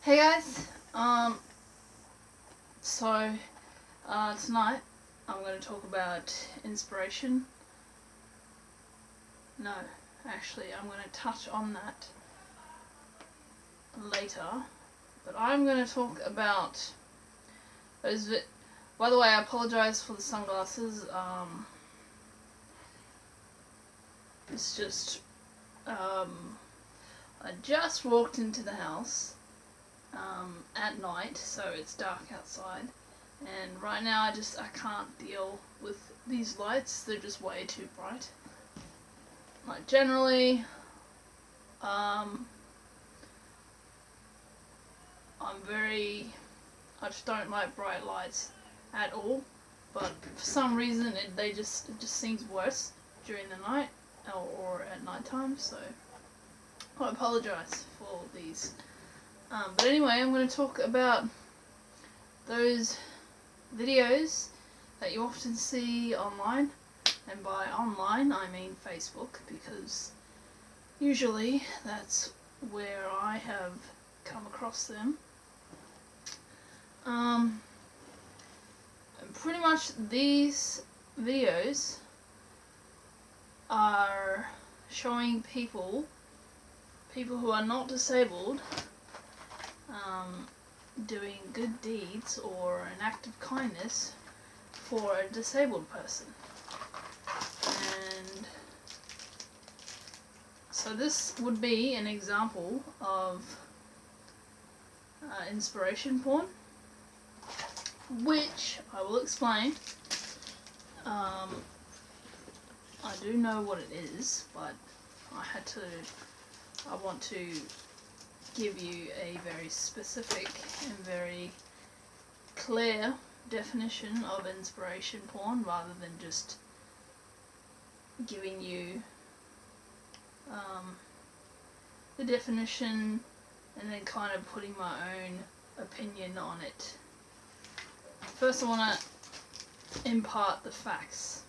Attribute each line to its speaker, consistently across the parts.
Speaker 1: Hey guys, tonight I'm going to talk about inspiration. No, actually I'm going to touch on that later, but I'm going to talk about those by the way, I apologize for the sunglasses. It's just, I just walked into the house at night, so it's dark outside, and right now I can't deal with these lights. They're just way too bright. Like generally, I just don't like bright lights at all, but for some reason it just seems worse during the night or at night time, so I apologize for these. But anyway, I'm going to talk about those videos that you often see online, and by online I mean Facebook, because usually that's where I have come across them. And pretty much these videos are showing people who are not disabled doing good deeds or an act of kindness for a disabled person. And so this would be an example of inspiration porn, which I will explain. I do know what it is, but I want to give you a very specific and very clear definition of inspiration porn, rather than just giving you the definition and then kind of putting my own opinion on it. First I want to impart the facts.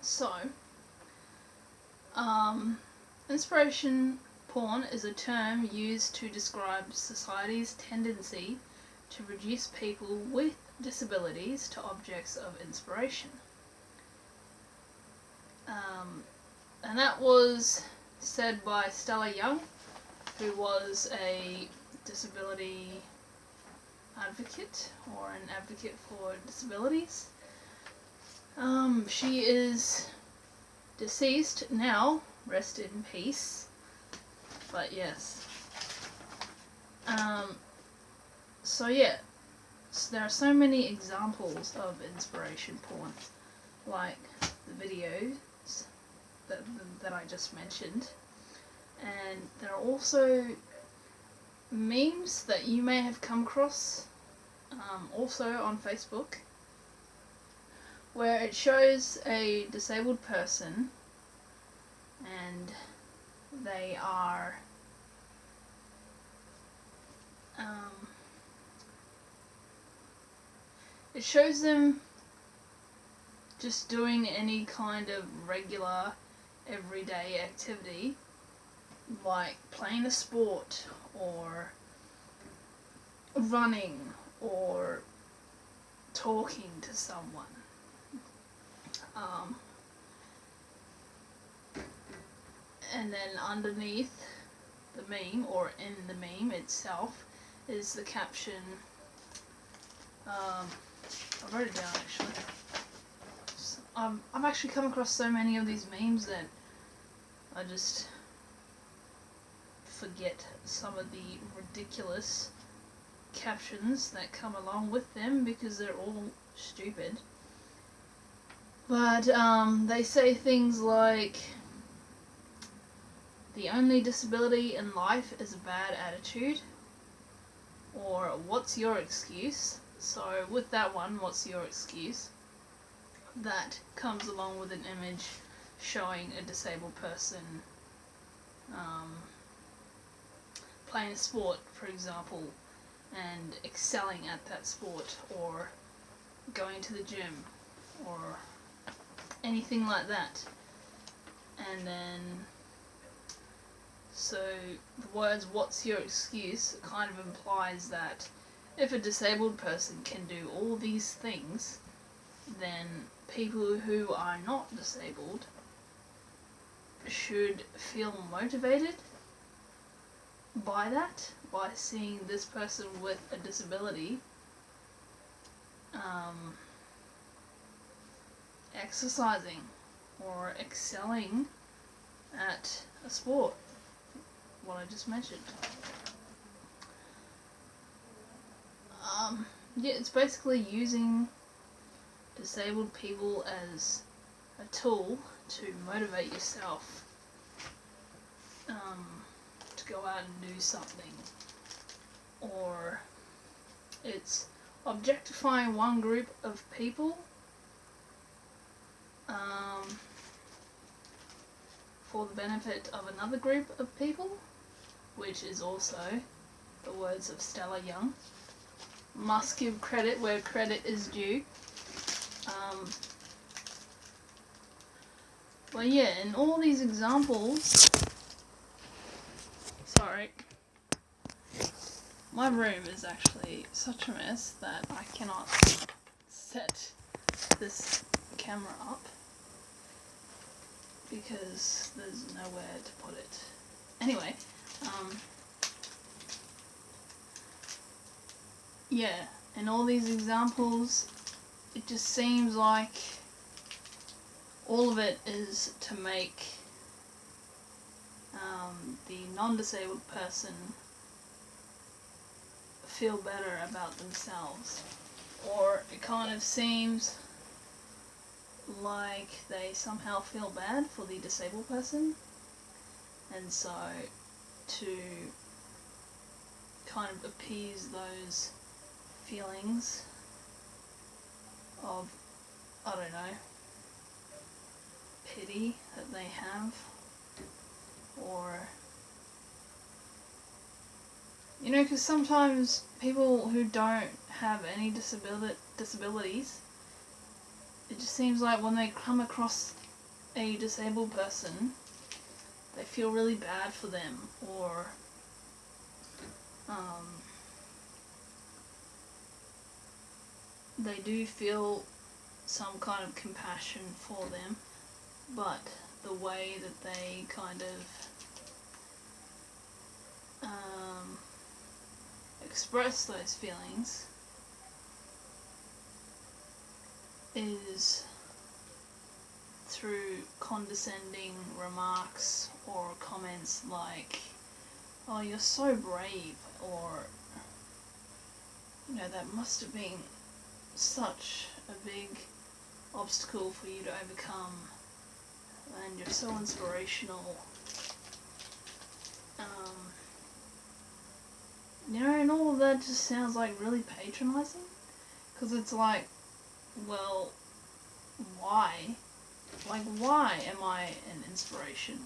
Speaker 1: So, inspiration porn is a term used to describe society's tendency to reduce people with disabilities to objects of inspiration. And that was said by Stella Young, who was a disability advocate, or an advocate for disabilities. She is deceased now, rest in peace. But yes. So yeah, there are so many examples of inspiration porn, like the videos that I just mentioned, and there are also memes that you may have come across also on Facebook, where it shows a disabled person and they are it shows them just doing any kind of regular everyday activity, like playing a sport or running or talking to someone. And then underneath the meme, or in the meme itself, is the caption. I wrote it down actually. I've actually come across so many of these memes that I just forget some of the ridiculous captions that come along with them, because they're all stupid. But they say things like, the only disability in life is a bad attitude, or what's your excuse? So with that one, what's your excuse, that comes along with an image showing a disabled person playing a sport, for example, and excelling at that sport, or going to the gym, or anything like that. And then So the words "what's your excuse" kind of implies that if a disabled person can do all these things, then people who are not disabled should feel motivated by that, by seeing this person with a disability exercising or excelling at a sport, what I just mentioned. Yeah, it's basically using disabled people as a tool to motivate yourself to go out and do something. Or it's objectifying one group of people for the benefit of another group of people, which is also the words of Stella Young. Must give credit where credit is due. Well, yeah, in all these examples, sorry, my room is actually such a mess that I cannot set this camera up because there's nowhere to put it. Anyway, yeah, in all these examples, it just seems like all of it is to make the non-disabled person feel better about themselves. Or it kind of seems like they somehow feel bad for the disabled person, and so to kind of appease those feelings of, I don't know, pity that they have, or, you know, because sometimes people who don't have any disabilities, it just seems like when they come across a disabled person, they feel really bad for them, or they do feel some kind of compassion for them, but the way that they kind of express those feelings is through condescending remarks or comments like, "Oh, you're so brave," or, you know, "that must have been such a big obstacle for you to overcome, and you're so inspirational." You know, and all of that just sounds like really patronizing, because it's like, well, why? Like, why am I an inspiration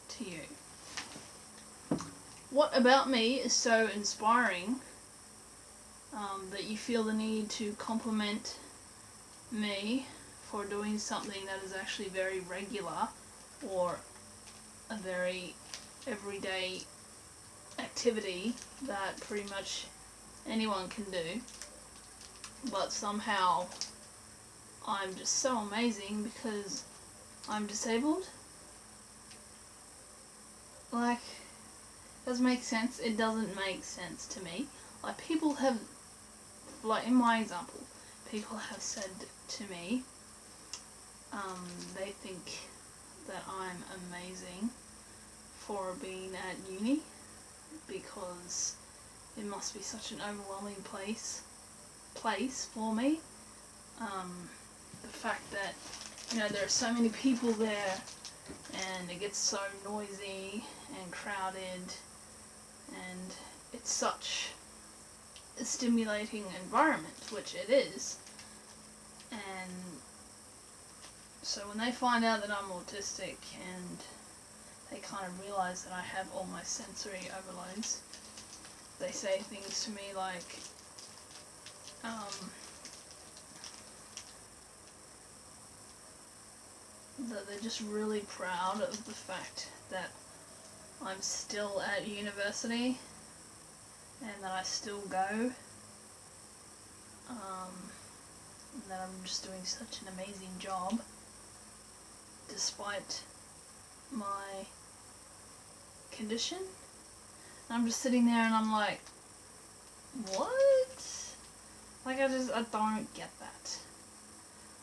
Speaker 1: to you? What about me is so inspiring that you feel the need to compliment me for doing something that is actually very regular, or a very everyday activity that pretty much anyone can do, but somehow I'm just so amazing because I'm disabled? Like, does it make sense? It doesn't make sense to me. Like, people have, like in my example, people have said to me, they think that I'm amazing for being at uni, because it must be such an overwhelming place for me. The fact that, you know, there are so many people there, and it gets so noisy and crowded, and it's such a stimulating environment, which it is. And so when they find out that I'm autistic, and they kind of realize that I have all my sensory overloads, they say things to me like, that they're just really proud of the fact that I'm still at university and that I still go. And that I'm just doing such an amazing job despite my condition. And I'm just sitting there and I'm like, what? Like I don't get that.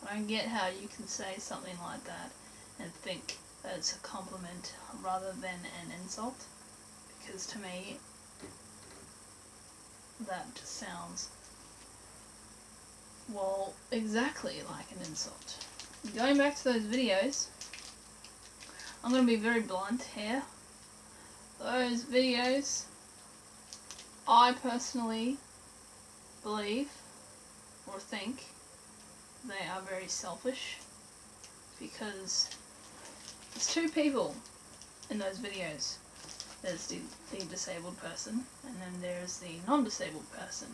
Speaker 1: I don't get how you can say something like that and think that it's a compliment rather than an insult. Because to me, that just sounds, well, exactly like an insult. Going back to those videos, I'm going to be very blunt here. Those videos, I personally believe or think they are very selfish, because there's two people in those videos. There's the disabled person, and then there's the non-disabled person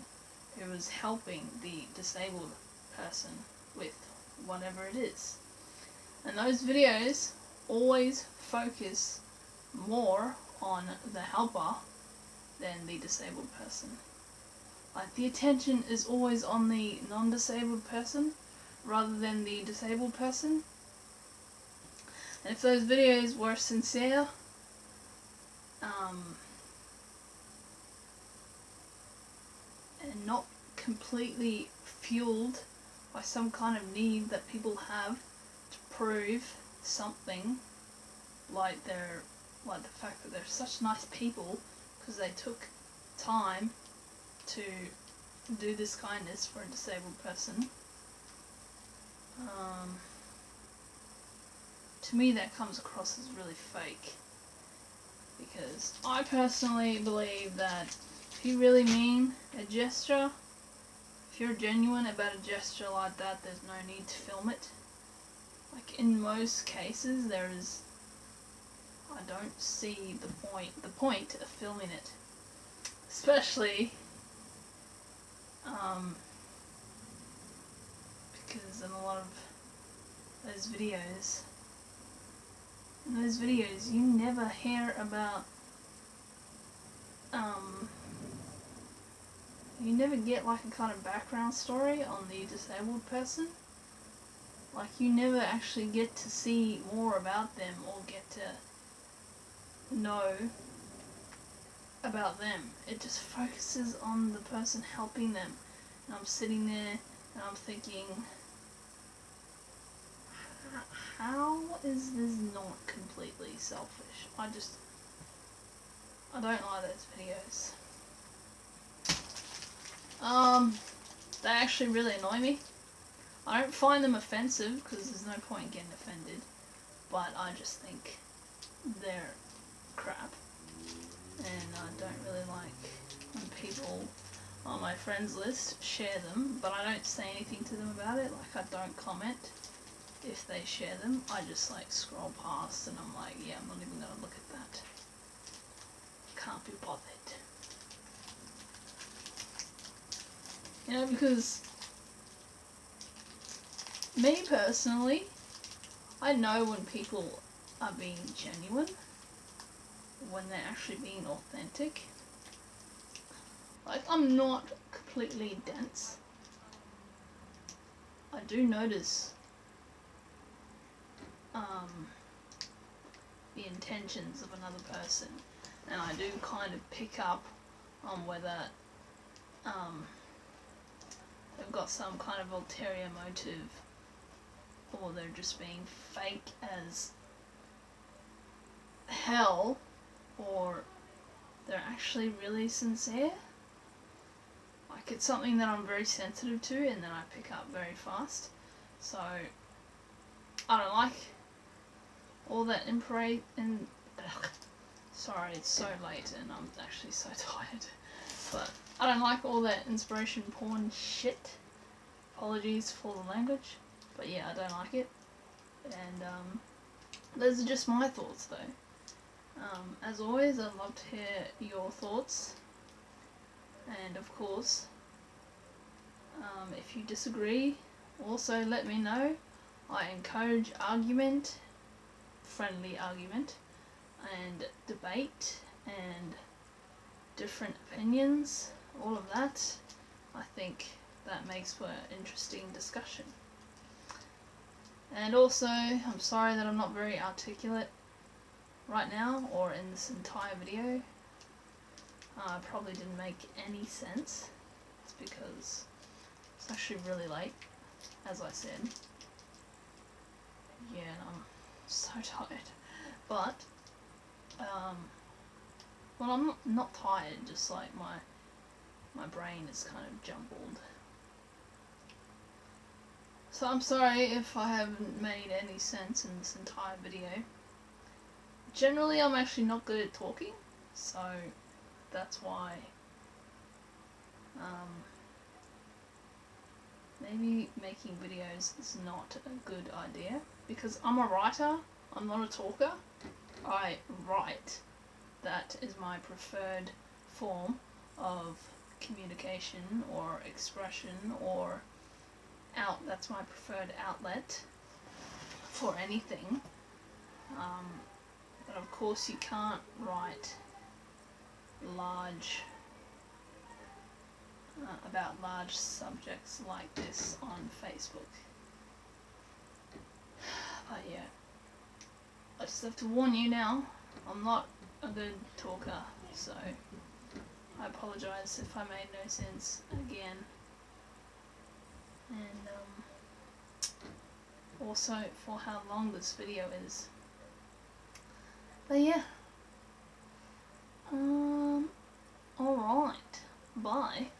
Speaker 1: who is helping the disabled person with whatever it is. And those videos always focus more on the helper than the disabled person. Like, the attention is always on the non-disabled person rather than the disabled person. And if those videos were sincere, and not completely fueled by some kind of need that people have to prove something, like the fact that they're such nice people because they took time to do this kindness for a disabled person. To me that comes across as really fake, because I personally believe that if you really mean a gesture, if you're genuine about a gesture like that, there's no need to film it. Like, in most cases I don't see the point of filming it. Especially, because in a lot of those videos, you never hear about, you never get like a kind of background story on the disabled person. Like, you never actually get to see more about them or get to know about them. It just focuses on the person helping them. And I'm sitting there and I'm thinking, how is this not completely selfish? I don't like those videos. They actually really annoy me. I don't find them offensive because there's no point in getting offended, but I just think they're crap. And I don't really like when people on my friends list share them, but I don't say anything to them about it. Like, I don't comment if they share them. I just like scroll past and I'm like, yeah, I'm not even gonna look at that. Can't be bothered. You know, because me personally, I know when people are being genuine, when they're actually being authentic. Like, I'm not completely dense. I do notice the intentions of another person, and I do kind of pick up on whether they've got some kind of ulterior motive, or they're just being fake as hell, or they're actually really sincere. Like, it's something that I'm very sensitive to and that I pick up very fast. So, I don't like all that sorry, it's so late and I'm actually so tired. But I don't like all that inspiration porn shit. Apologies for the language. But yeah, I don't like it. And those are just my thoughts though. As always, I'd love to hear your thoughts. And of course, if you disagree, also let me know. I encourage argument, friendly argument. and debate and different opinions, all of that, I think that makes for an interesting discussion. And also, I'm sorry that I'm not very articulate right now or in this entire video. Probably didn't make any sense. It's because it's actually really late, as I said. Yeah, and I'm so tired. But, well, I'm not tired, just like my brain is kind of jumbled. So I'm sorry if I haven't made any sense in this entire video. Generally, I'm actually not good at talking, so that's why maybe making videos is not a good idea, because I'm a writer, I'm not a talker. I write. That is my preferred form of communication or expression, or that's my preferred outlet for anything. But of course you can't write about large subjects like this on Facebook. But yeah, I just have to warn you now, I'm not a good talker, so I apologise if I made no sense again. And also for how long this video is. But yeah. Alright. Bye.